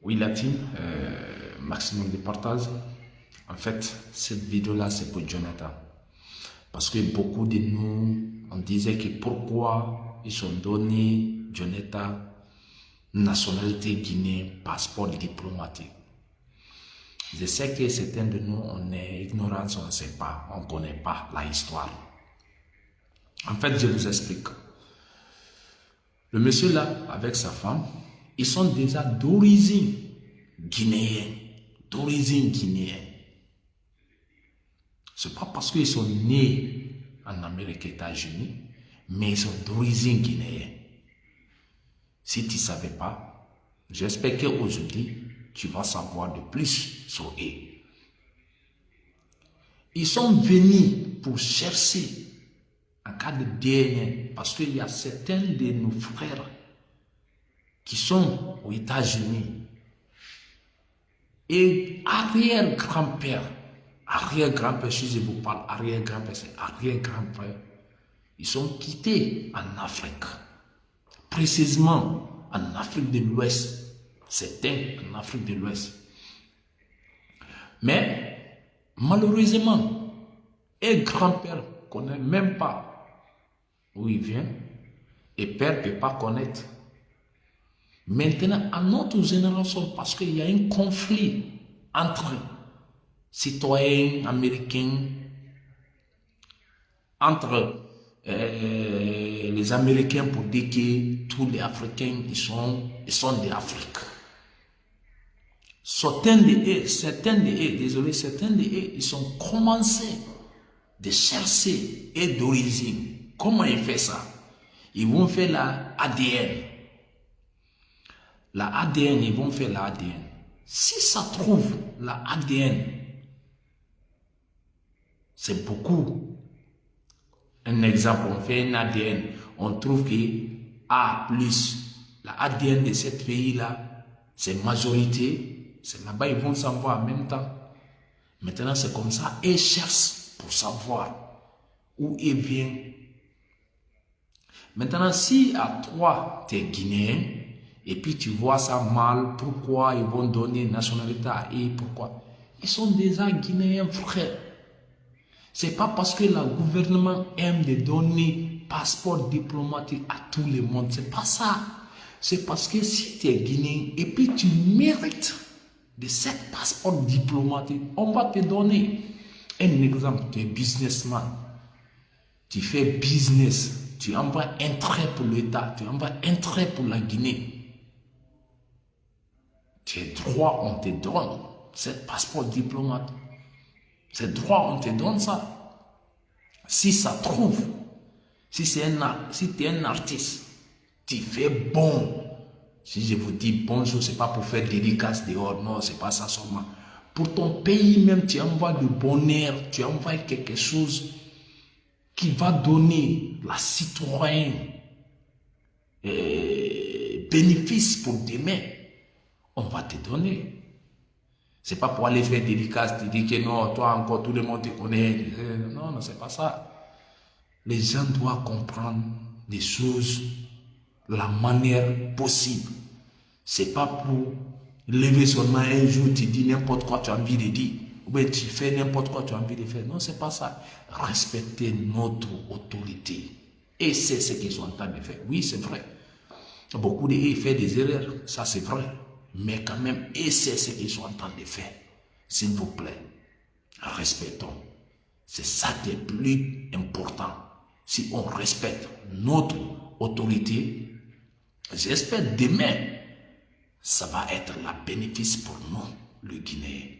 Oui, la team, maximum de partage. En fait, cette vidéo-là, c'est pour Jonathan. Parce que beaucoup de nous, on disait que pourquoi ils ont donné Jonathan nationalité guinéenne, passeport diplomatique. Je sais que certains de nous, on est ignorants, on ne sait pas, on ne connaît pas la histoire. En fait, je vous explique. Le monsieur là, avec sa femme, ils sont déjà d'origine guinéenne. D'origine guinéenne. Ce n'est pas parce qu'ils sont nés en Amérique et États-Unis, mais ils sont d'origine guinéenne. Si tu ne savais pas, j'espère qu'aujourd'hui, tu vas savoir de plus sur eux. Ils sont venus pour chercher en cas de DNA, parce qu'il y a certains de nos frères qui sont aux États-Unis et arrière-grand-père, si je vous parle, arrière-grand-père, c'est arrière-grand-père, ils sont quittés en Afrique, précisément en Afrique de l'Ouest, certains en Afrique de l'Ouest. Mais malheureusement, un grand-père ne connaît même pas où il vient et père ne peut pas connaître. Maintenant, à notre génération, parce qu'il y a un conflit entre citoyens américains, entre les Américains pour dire que tous les Africains ils sont d'Afrique. Certains de eux, ils ont commencé de chercher et d'origine. Comment ils font ça? Ils vont faire la ADN. La ADN, ils vont faire la ADN. Si ça trouve la ADN, c'est beaucoup. Un exemple, on fait un ADN, on trouve que A plus, la ADN de ce pays-là, c'est majorité, c'est là-bas, ils vont savoir en même temps. Maintenant, c'est comme ça, ils cherchent pour savoir où ils viennent. Maintenant, si à toi, tu es Guinéen, et puis tu vois ça mal, pourquoi ils vont donner nationalité à eux, pourquoi? Ils sont déjà Guinéens, frère. C'est pas parce que le gouvernement aime de donner passeport diplomatique à tout le monde, c'est pas ça. C'est parce que si tu es Guinéen, et puis tu mérites de ce passeport diplomatique, on va te donner. Un exemple, tu es businessman, tu fais business, tu envoies un trait pour l'État, tu envoies un trait pour la Guinée. Tu es droit, on te donne ce passeport diplomatique. C'est droit, on te donne ça. Si ça trouve, si tu es un artiste, tu fais bon. Si je vous dis bonjour, ce n'est pas pour faire dédicace dehors, non, ce n'est pas ça seulement. Pour ton pays même, tu envoies du bonheur, tu envoies quelque chose qui va donner la citoyenne bénéfice pour demain. On va te donner. C'est pas pour aller faire dédicace, te dire que non, toi encore, tout le monde te connaît. Non, non, c'est pas ça. Les gens doivent comprendre les choses, la manière possible. C'est pas pour lever seulement un jour, tu dis n'importe quoi tu as envie de dire. Ou bien tu fais n'importe quoi tu as envie de faire. Non, c'est pas ça. Respecter notre autorité. Et c'est ce qu'ils sont en train de faire. Oui, c'est vrai. Beaucoup d'eux font des erreurs. Ça, c'est vrai. Mais quand même, et c'est ce qu'ils sont en train de faire. S'il vous plaît, respectons. C'est ça qui est plus important. Si on respecte notre autorité, j'espère demain, ça va être la bénéfice pour nous, le Guinéen.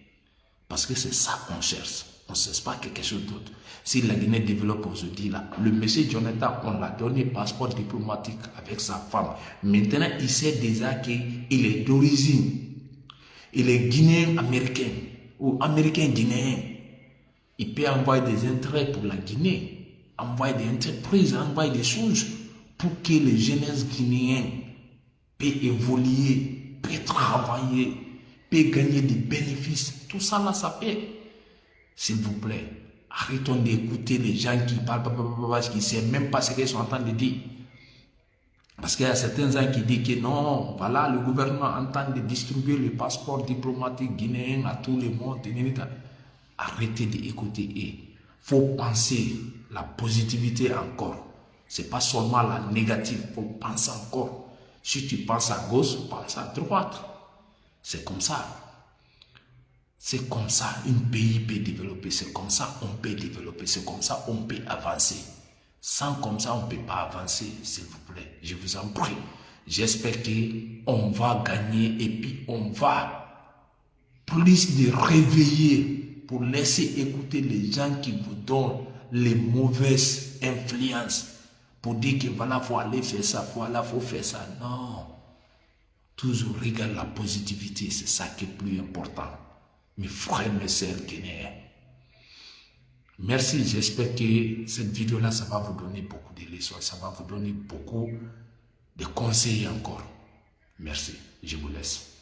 Parce que c'est ça qu'on cherche. On ne cherche pas quelque chose d'autre. Si la Guinée développe aujourd'hui, là, le monsieur Jonathan, on l'a donné passeport diplomatique avec sa femme. Maintenant, il sait déjà qu'il est d'origine. Il est Guinéen américain ou américain guinéen. Il peut envoyer des intérêts pour la Guinée, envoyer des entreprises, envoyer des choses pour que les jeunesses guinéens puissent évoluer, puissent travailler, puissent gagner des bénéfices. Tout ça là, ça paie. S'il vous plaît, arrêtons d'écouter les gens qui parlent, qui ne savent même pas ce qu'ils sont en train de dire. Parce qu'il y a certains gens qui disent que non, voilà, le gouvernement entend de distribuer le passeport diplomatique guinéen à tout le monde. Arrêtez d'écouter. Il faut penser la positivité encore. Ce n'est pas seulement la négative, il faut penser encore. Si tu penses à gauche, pense à droite. C'est comme ça. C'est comme ça un pays peut développer. C'est comme ça on peut développer. C'est comme ça on peut avancer. Sans comme ça, on ne peut pas avancer, s'il vous plaît. Je vous en prie. J'espère qu'on va gagner et puis on va plus de réveiller pour laisser écouter les gens qui vous donnent les mauvaises influences. Pour dire que voilà, il faut aller faire ça, voilà, il faut faire ça. Non. Toujours regarde la positivité, c'est ça qui est plus important. Mes frères, mes sœurs guinéens. Merci, j'espère que cette vidéo-là, ça va vous donner beaucoup de leçons, ça va vous donner beaucoup de conseils encore. Merci, je vous laisse.